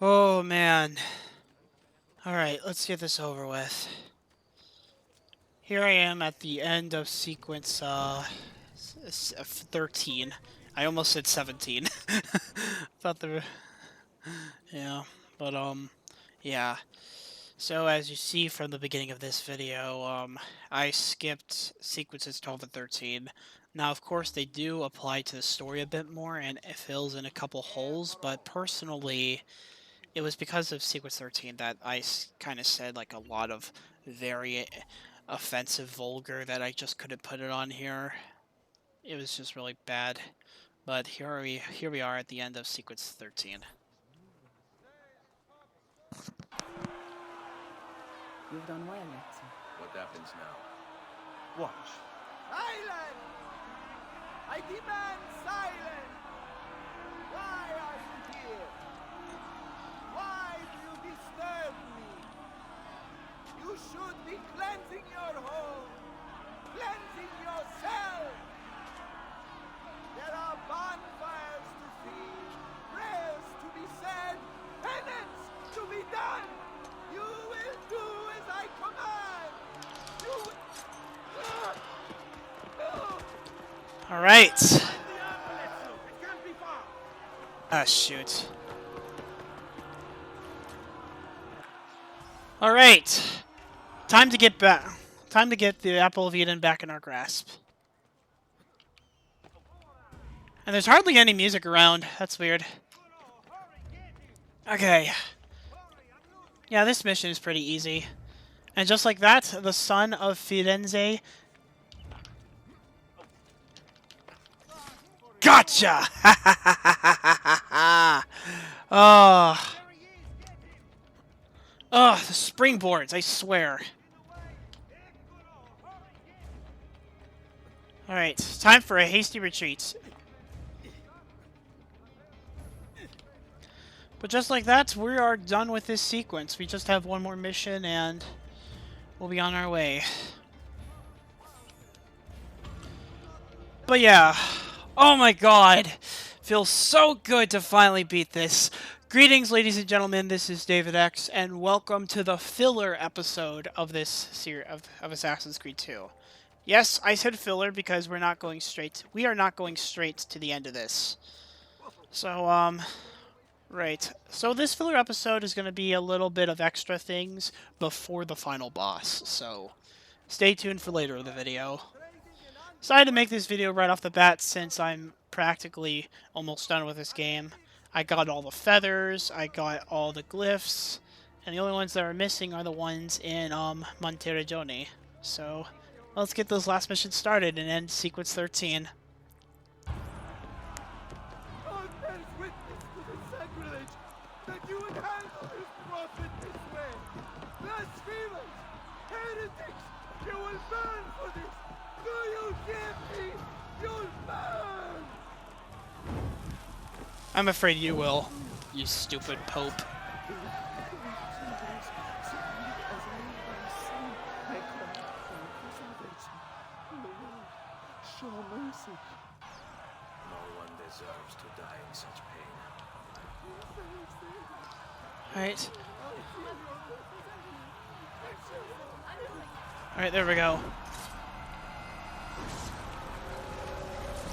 Oh man. Alright, let's get this over with. Here I am at the end of sequence 13. I almost said 17. Thought the yeah, but yeah. So as you see from the beginning of this video, I skipped sequences 12 and 13. Now, of course, they do apply to the story a bit more, and it fills in a couple holes, but personally, it was because of sequence 13 that I kind of said like a lot of very offensive, vulgar that I just couldn't put it on here. It was just really bad. But here we are at the end of sequence 13. You've done well, Ezio. What happens now? Watch. Silence! I demand silence! Why are you here? Why do you disturb me? You should be cleansing your home, cleansing yourself. There are bonfires to see, prayers to be said, penance to be done. You will do as I command. You will... All right. The ambulance, it can't be far. Ah, shoot. All right. Time to get back. Time to get the Apple of Eden back in our grasp. And there's hardly any music around. That's weird. Okay. Yeah, this mission is pretty easy. And just like that, the son of Firenze... Gotcha! Oh. Oh, the springboards, I swear. Alright, time for a hasty retreat. But just like that, we are done with this sequence. We just have one more mission and we'll be on our way. But yeah, oh my god, feels so good to finally beat this. Greetings, ladies and gentlemen, this is David X, and welcome to the filler episode of this series of Assassin's Creed 2. Yes, I said filler because we are not going straight to the end of this. So, right. So this filler episode is going to be a little bit of extra things before the final boss, so stay tuned for later in the video. Decided to make this video right off the bat since I'm practically almost done with this game. I got all the feathers, I got all the glyphs, and the only ones that are missing are the ones in Monteriggioni. So let's get this last mission started and end sequence 13. God bears witness to the sacrilege that you would handle this prophet this way. Blasphemers, heretics, you will burn for this. Do you hear me? You'll burn! I'm afraid you will, you stupid Pope. Show mercy. No one deserves to die in such pain. Alright. Alright, there we go.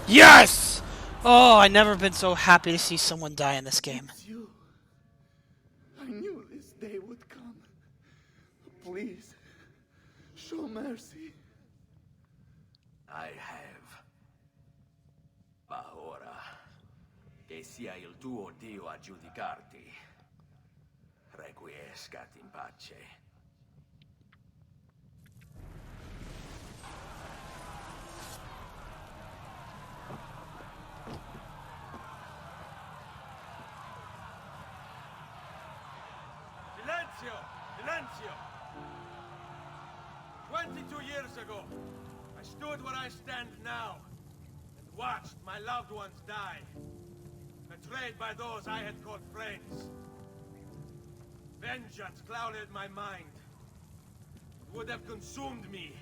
Yes! Oh, I've never been so happy to see someone die in this game. It's you. I knew this day would come. Please, show mercy. I have. Ma ora, che sia il tuo Dio a giudicarti. Requiescat in pace. Silenzio! Silenzio! 22 years ago, I stood where I stand now and watched my loved ones die, betrayed by those I had called friends. Vengeance clouded my mind. It would have consumed me,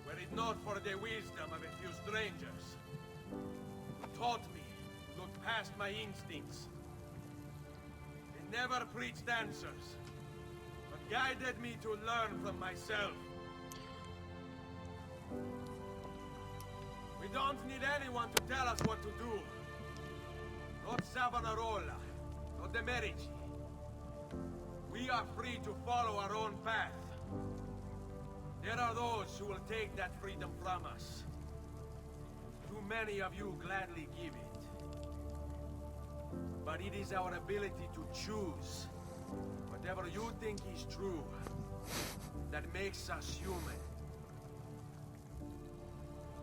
were it not for the wisdom of a few strangers who taught me to look past my instincts never preached answers, but guided me to learn from myself. We don't need anyone to tell us what to do. Not Savonarola, not the Medici. We are free to follow our own path. There are those who will take that freedom from us. Too many of you gladly give it. But it is our ability to choose whatever you think is true that makes us human.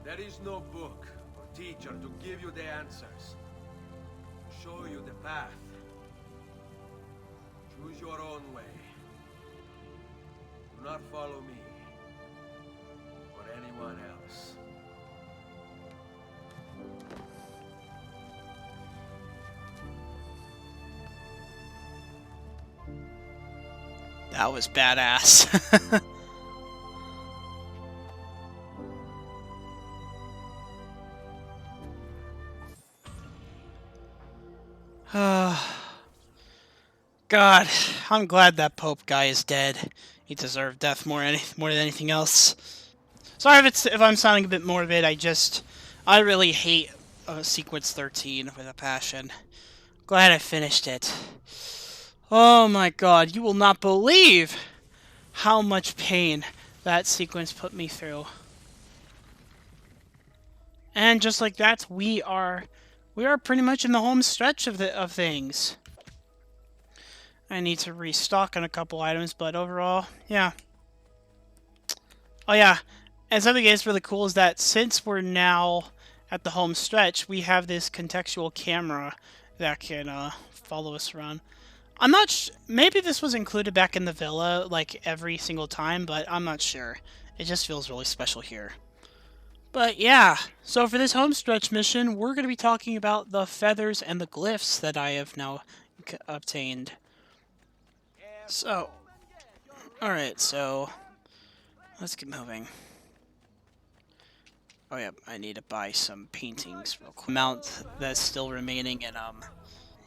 There is no book or teacher to give you the answers, to show you the path. Choose your own way. Do not follow me or anyone else. That was badass. God, I'm glad that Pope guy is dead. He deserved death more than anything else. Sorry if I'm sounding a bit morbid. I really hate Sequence 13 with a passion. Glad I finished it. Oh my God, you will not believe how much pain that sequence put me through. And just like that, we are pretty much in the home stretch of things. I need to restock on a couple items, but overall, yeah. Oh yeah, and something that's really cool is that since we're now at the home stretch, we have this contextual camera that can follow us around. I'm not maybe this was included back in the villa, like, every single time, but I'm not sure. It just feels really special here. But yeah, so for this homestretch mission, we're going to be talking about the feathers and the glyphs that I have now obtained. So, alright, so let's get moving. Oh yeah, I need to buy some paintings real quick. Amount that's still remaining in,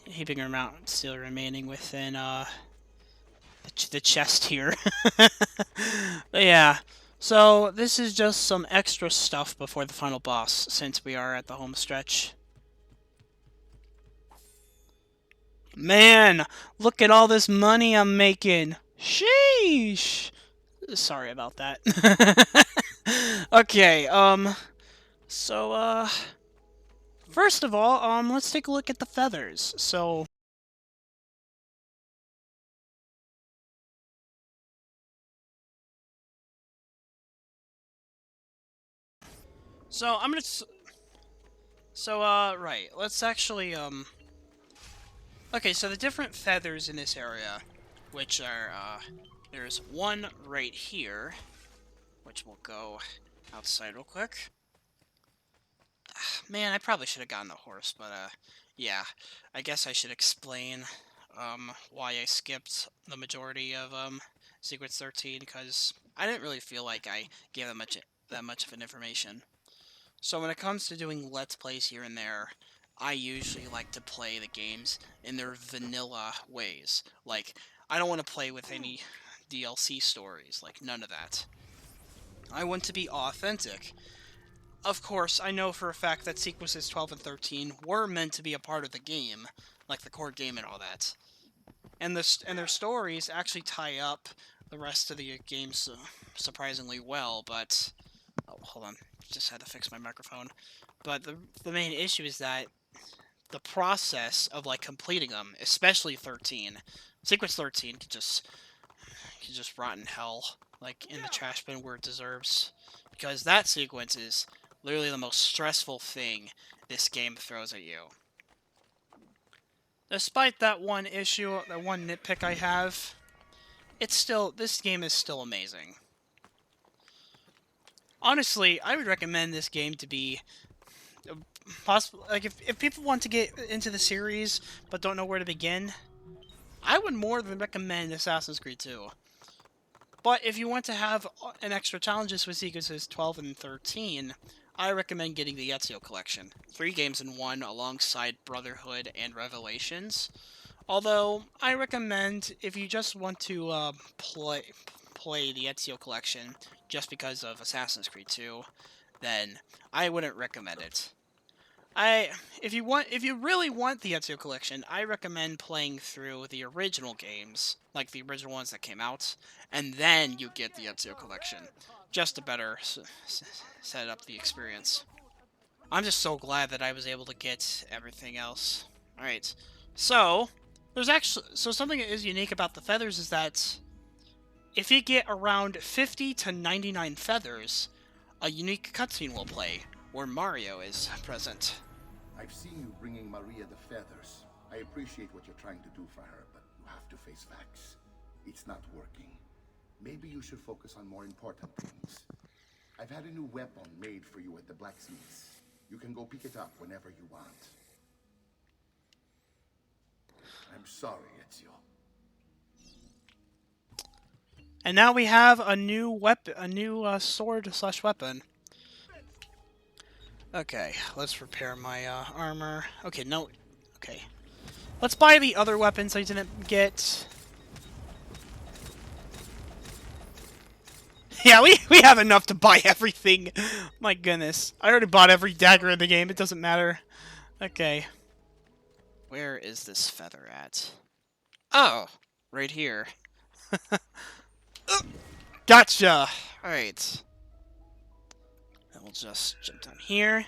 heaping amount still remaining within, the chest here. But yeah, so this is just some extra stuff before the final boss, since we are at the home stretch. Man, look at all this money I'm making. Sheesh. Sorry about that. Okay, so, first of all, let's take a look at the feathers. So I'm gonna... right, let's actually, okay, so the different feathers in this area, which are, there's one right here, which will go outside real quick. Man, I probably should have gotten a horse, but, yeah. I guess I should explain, why I skipped the majority of, Secrets 13, because I didn't really feel like I gave that much of an information. So when it comes to doing Let's Plays here and there, I usually like to play the games in their vanilla ways. Like, I don't want to play with any DLC stories, like, none of that. I want to be authentic. Of course, I know for a fact that sequences 12 and 13 were meant to be a part of the game, like the core game and all that. And their stories actually tie up the rest of the games surprisingly well, but... Oh, hold on. Just had to fix my microphone. But the main issue is that the process of, like, completing them, especially 13, sequence 13 could just rot in hell, like, in the trash bin where it deserves. Because that sequence is literally the most stressful thing this game throws at you. Despite that one issue, that one nitpick I have, this game is still amazing. Honestly, I would recommend this game to be possible. Like, if people want to get into the series but don't know where to begin, I would more than recommend Assassin's Creed 2. But if you want to have an extra challenges with sequences 12 and 13, I recommend getting the Ezio collection. 3 games in one alongside Brotherhood and Revelations Although, I recommend, if you just want to play the Ezio collection just because of Assassin's Creed 2, then I wouldn't recommend it. If you really want the Ezio collection, I recommend playing through the original games, like the original ones that came out, and then you get the Ezio collection, just to better set up the experience. I'm just so glad that I was able to get everything else. All right, so something that is unique about the feathers is that if you get around 50 to 99 feathers, a unique cutscene will play where Mario is present. I've seen you bringing Maria the feathers. I appreciate what you're trying to do for her, but you have to face facts. It's not working. Maybe you should focus on more important things. I've had a new weapon made for you at the blacksmith's. You can go pick it up whenever you want. I'm sorry, Ezio. And now we have a new weapon, a new sword/weapon. Okay, let's repair my armor. Okay, no, okay. Let's buy the other weapons I didn't get. Yeah, we have enough to buy everything. My goodness. I already bought every dagger in the game. It doesn't matter. Okay. Where is this feather at? Oh, right here. Gotcha! Alright. And we'll just jump down here.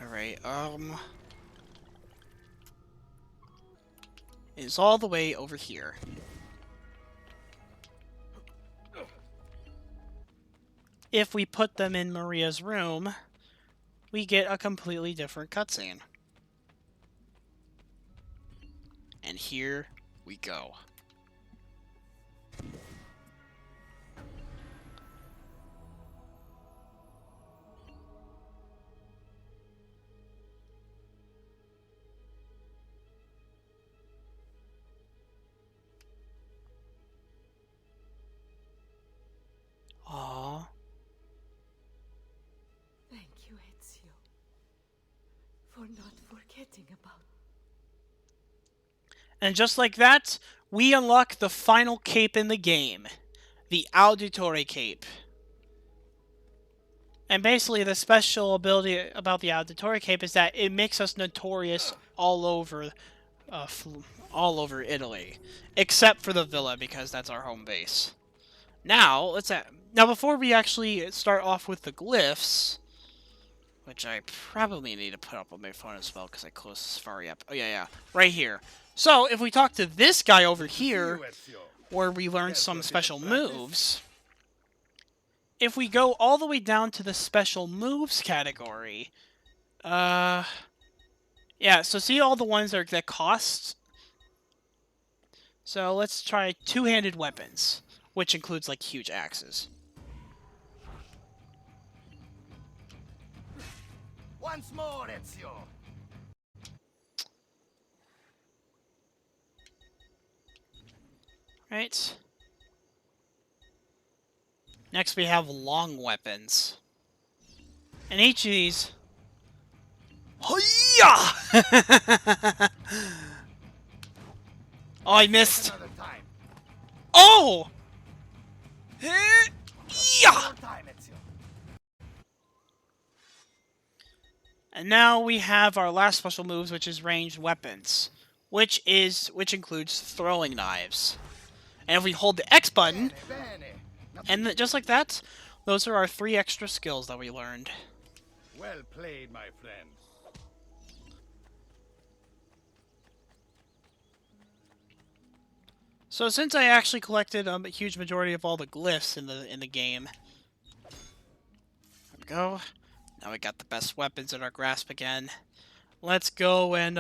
Alright, it's all the way over here. If we put them in Maria's room, we get a completely different cutscene. And here we go. Aww. Thank you, Ezio, for not forgetting about. And just like that, we unlock the final cape in the game. The Auditore Cape. And basically the special ability about the Auditore Cape is that it makes us notorious all over Italy. Except for the villa, because that's our home base. Now, now before we actually start off with the glyphs, which I probably need to put up on my phone as well, because I closed Safari up. Oh, yeah, right here. So, if we talk to this guy over here, where we learn some special moves, if we go all the way down to the special moves category, yeah, so see all the ones that cost? So, let's try two-handed weapons, which includes, like, huge axes. Once more, Ezio. Right. Next we have long weapons. And each of these... Hi-ya! Oh, I missed. Oh! Yeah! And now we have our last special moves, which is ranged weapons, which includes throwing knives. And if we hold the X button, and just like that, those are our 3 extra skills that we learned. Well played, my friend. So since I actually collected a huge majority of all the glyphs in the game, there we go. Now we got the best weapons at our grasp again. Let's go and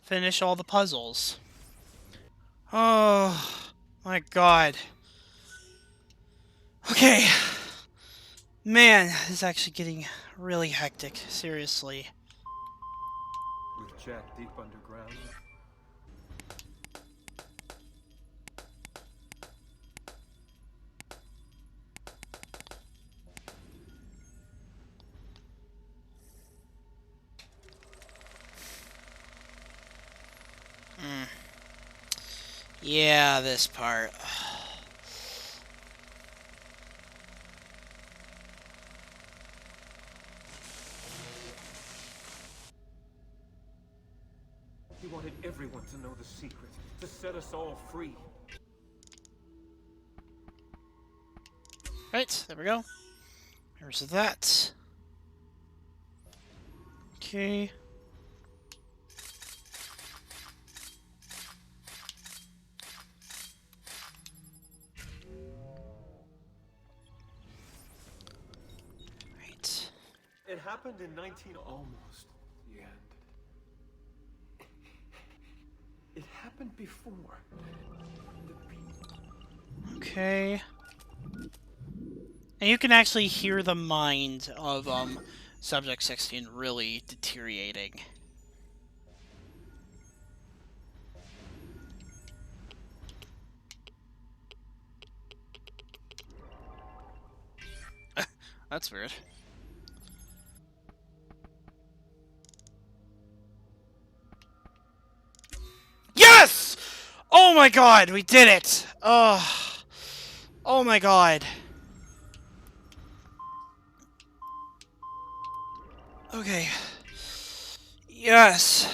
finish all the puzzles. Oh my god. Okay. Man, this is actually getting really hectic, seriously. With Jack deep underground. Yeah, this part. He wanted everyone to know the secret, to set us all free. Right, there we go. There's that. Okay. Right. It happened in 19... almost the end. It happened before. Okay. And you can actually hear the mind of Subject 16 really deteriorating. That's weird. Yes! Oh my god, we did it! Oh my god. Okay. Yes.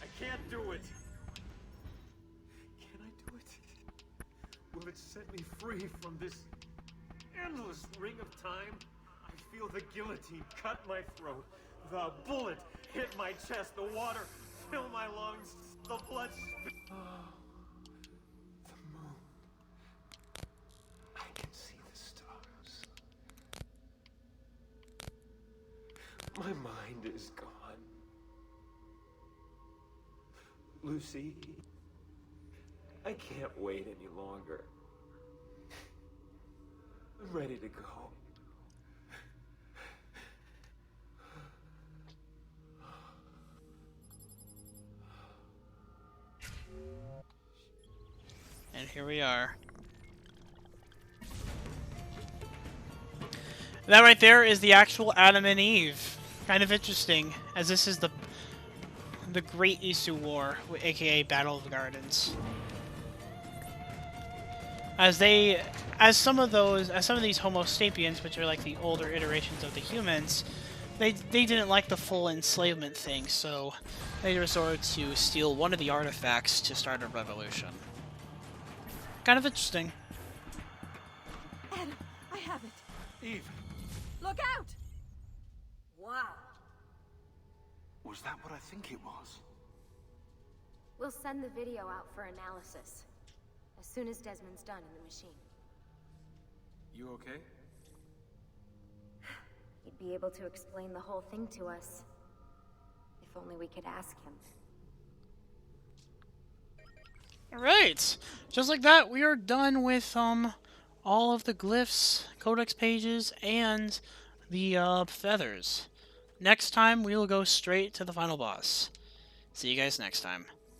I can't do it. Can I do it? Will it set me free from this endless ring of time? I feel the guillotine cut my throat. The bullet hit my chest. The water fill my lungs. The blood... Oh, the moon. I can see the stars. My mind is gone. Lucy, I can't wait any longer. I'm ready to go. And here we are. That right there is the actual Adam and Eve. Kind of interesting, as this is the Great Isu War, aka Battle of the Gardens. As some of these Homo sapiens, which are like the older iterations of the humans, they didn't like the full enslavement thing, so they resorted to steal one of the artifacts to start a revolution. Kind of interesting. Adam, I have it. Eve, Look out! Wow. was that what I think it was? We'll send the video out for analysis as soon as Desmond's done in the machine. You okay? He'd be able to explain the whole thing to us. If only we could ask him. Alright! Just like that, we are done with all of the glyphs, codex pages, and the feathers. Next time, we will go straight to the final boss. See you guys next time.